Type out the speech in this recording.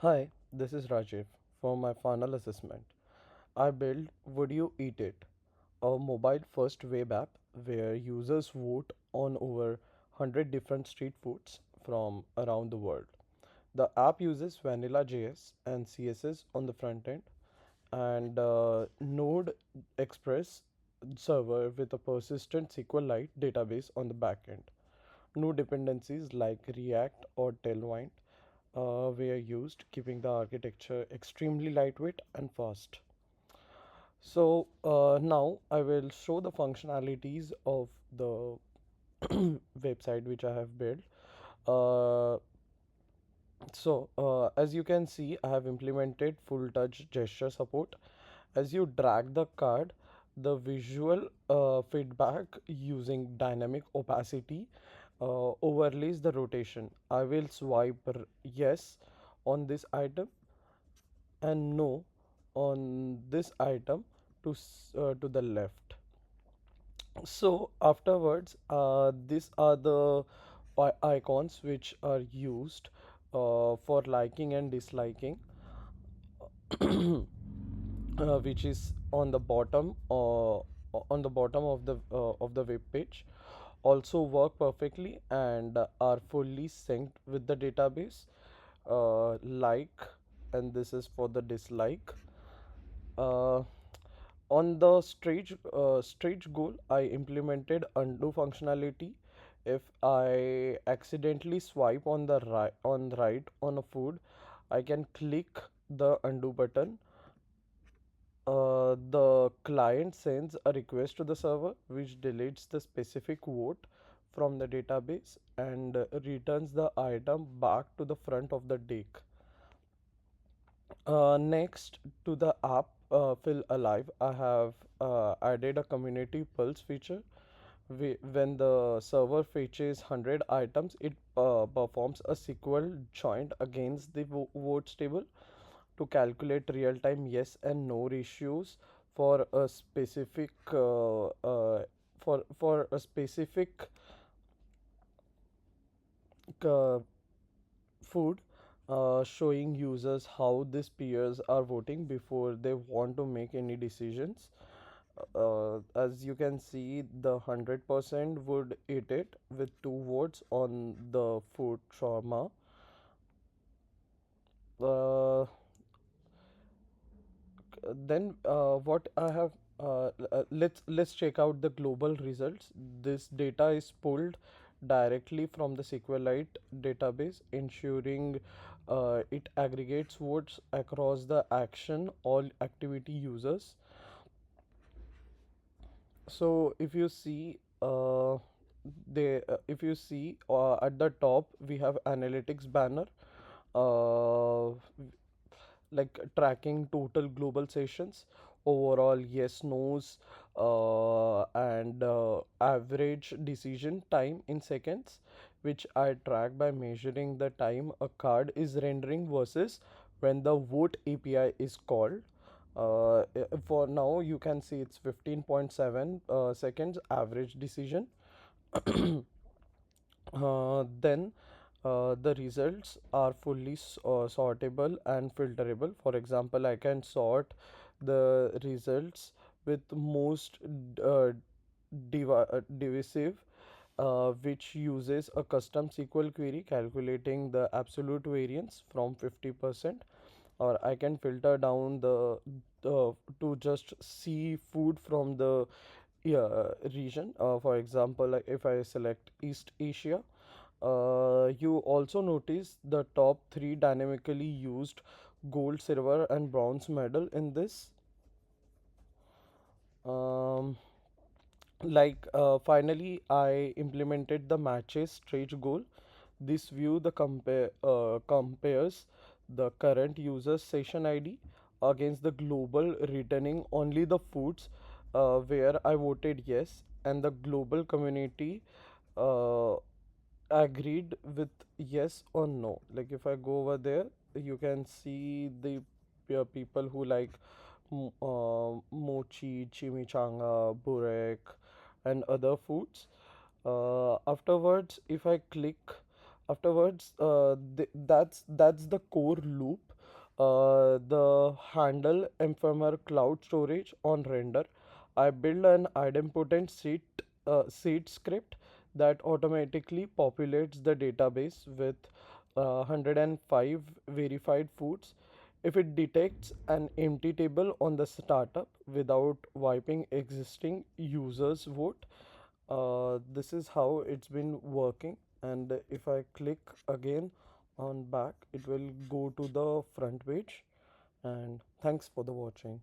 Hi, this is Rajiv. For my final assessment, I built Would You Eat It, a mobile first web app where users vote on over 100 different street foods from around the world. The app uses Vanilla JS and CSS on the front end and Node Express server with a persistent SQLite database on the back end. No dependencies like React or Tailwind were used, keeping the architecture extremely lightweight and fast. So now I will show the functionalities of the website which I have built. Uh, as you can see, I have implemented full touch gesture support. As you drag the card, the visual feedback using dynamic opacity overlays the rotation. I will swipe yes on this item and no on this item to the left. So afterwards, these are the icons which are used for liking and disliking, which is on the bottom of the web page. Also work perfectly and are fully synced with the database. Like, and this is for the dislike. Uh, on the stretch goal, I implemented undo functionality. If I accidentally swipe on the right on a food, I can click the undo button. The client sends a request to the server which deletes the specific vote from the database and returns the item back to the front of the deck. Next to the app Feel Alive, I have added a community pulse feature. When the server fetches 100 items, it performs a SQL joint against the votes table to calculate real-time yes and no ratios for a specific for a specific uh, food, showing users how these peers are voting before they want to make any decisions. As you can see, the 100% would eat it with two votes on the food trauma. Uh, then what I have let's check out the global results. This data is pulled directly from the SQLite database, ensuring it aggregates votes across the action all activity users. So if you see at the top we have analytics banner, uh, like tracking total global sessions, overall yes nos, and average decision time in seconds, which I track by measuring the time a card is rendering versus when the vote API is called. For now you can see it's 15.7 seconds average decision. Then the results are fully sortable and filterable. For example, I can sort the results with most divisive, which uses a custom SQL query calculating the absolute variance from 50%, or I can filter down to just see food from the region. For example, like if I select East Asia, you also notice the top three dynamically used gold, silver, and bronze medal in this. Um, Finally, I implemented the matches stretch goal. This view the compares the current user's session ID against the global, returning only the foods where I voted yes, and the global community uh, agreed with yes or no. Like if I go over there, you can see the people who like mochi, chimichanga, burek, and other foods. Afterwards, if I click, afterwards, that's the core loop. The handle ephemer cloud storage on render. I build an idempotent seed script that automatically populates the database with 105 verified foods. If it detects an empty table on the startup without wiping existing users' vote, this is how it's been working. And if I click again on back, it will go to the front page. And thanks for the watching.